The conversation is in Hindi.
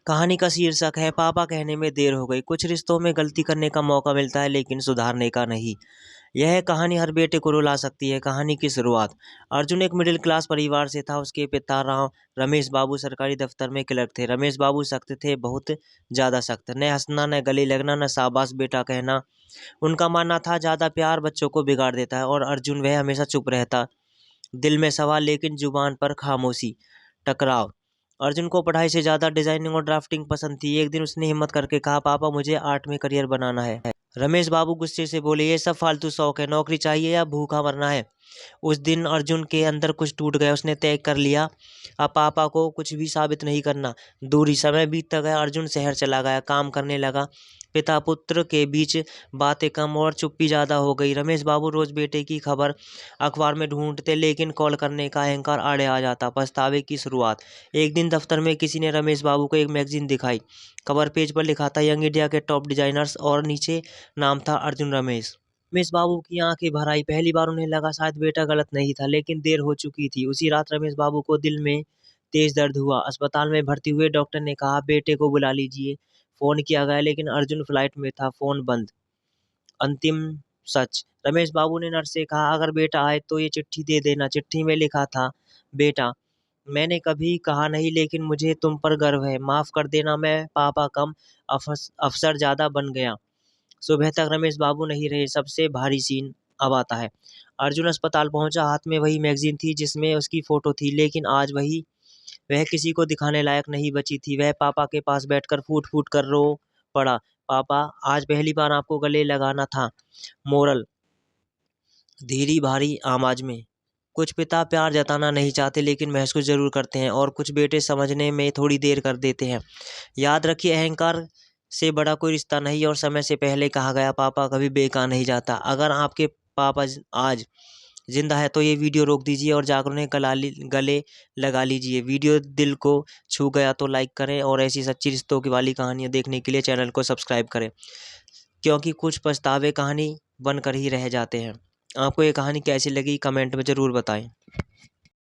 कहानी का शीर्षक है पापा कहने में देर हो गई। कुछ रिश्तों में गलती करने का मौका मिलता है लेकिन सुधारने का नहीं। यह कहानी हर बेटे को रुला सकती है। कहानी की शुरुआत। अर्जुन एक मिडिल क्लास परिवार से था। उसके पिता राव रमेश बाबू सरकारी दफ्तर में क्लर्क थे। रमेश बाबू सख्त थे, बहुत ज्यादा सख्त। न हंसना, न गले लगना, न शाबाश बेटा कहना। उनका मानना था ज्यादा प्यार बच्चों को बिगाड़ देता है। और अर्जुन वह हमेशा चुप रहता, दिल में सवाल लेकिन जुबान पर खामोशी। टकराव। अर्जुन को पढ़ाई से ज्यादा डिजाइनिंग और ड्राफ्टिंग पसंद थी। एक दिन उसने हिम्मत करके कहा, पापा मुझे आर्ट में करियर बनाना है। रमेश बाबू गुस्से से बोले, ये सब फालतू शौक है, नौकरी चाहिए या भूखा मरना है। उस दिन अर्जुन के अंदर कुछ टूट गया। उसने तय कर लिया, अब पापा को कुछ भी साबित नहीं करना। दूरी समय बीतता गया। अर्जुन शहर चला गया, काम करने लगा। पिता पुत्र के बीच बातें कम और चुप्पी ज्यादा हो गई। रमेश बाबू रोज बेटे की खबर अखबार में ढूंढते लेकिन कॉल करने का अहंकार आड़े आ जाता। पछतावे की शुरुआत। एक दिन दफ्तर में किसी ने रमेश बाबू को एक मैगजीन दिखाई। कवर पेज पर लिखा था यंग इंडिया के टॉप डिजाइनर्स और नीचे नाम था अर्जुन रमेश। रमेश बाबू की आंखें भर आई। पहली बार उन्हें लगा शायद बेटा गलत नहीं था, लेकिन देर हो चुकी थी। उसी रात रमेश बाबू को दिल में तेज दर्द हुआ। अस्पताल में भर्ती हुए। डॉक्टर ने कहा, बेटे को बुला लीजिए। फोन किया गया लेकिन अर्जुन फ्लाइट में था, फोन बंद। अंतिम सच। रमेश बाबू ने नर्स से कहा, अगर बेटा आए तो ये चिट्ठी दे देना। चिट्ठी में लिखा था, बेटा मैंने कभी कहा नहीं लेकिन मुझे तुम पर गर्व है, माफ कर देना, मैं पापा कम अफसर ज्यादा बन गया। सुबह तक रमेश बाबू नहीं रहे। सबसे भारी सीन अब आता है। अर्जुन अस्पताल पहुंचा। हाथ में वही मैगजीन थी जिसमें उसकी फोटो थी, लेकिन आज वही वह किसी को दिखाने लायक नहीं बची थी। वह पापा के पास बैठकर फूट फूट कर रो पड़ा। पापा, आज पहली बार आपको गले लगाना था। मोरल। धीरी भारी आवाज में। कुछ पिता प्यार जताना नहीं चाहते लेकिन महसूस जरूर करते हैं, और कुछ बेटे समझने में थोड़ी देर कर देते हैं। याद रखिए, अहंकार से बड़ा कोई रिश्ता नहीं, और समय से पहले कहा गया पापा कभी बेकार नहीं जाता। अगर आपके पापा आज जिंदा है तो ये वीडियो रोक दीजिए और जाकर उन्हें गले लगा लीजिए। वीडियो दिल को छू गया तो लाइक करें, और ऐसी सच्ची रिश्तों की वाली कहानियां देखने के लिए चैनल को सब्सक्राइब करें, क्योंकि कुछ पछतावे कहानी बनकर ही रह जाते हैं। आपको ये कहानी कैसी लगी कमेंट में ज़रूर बताएं।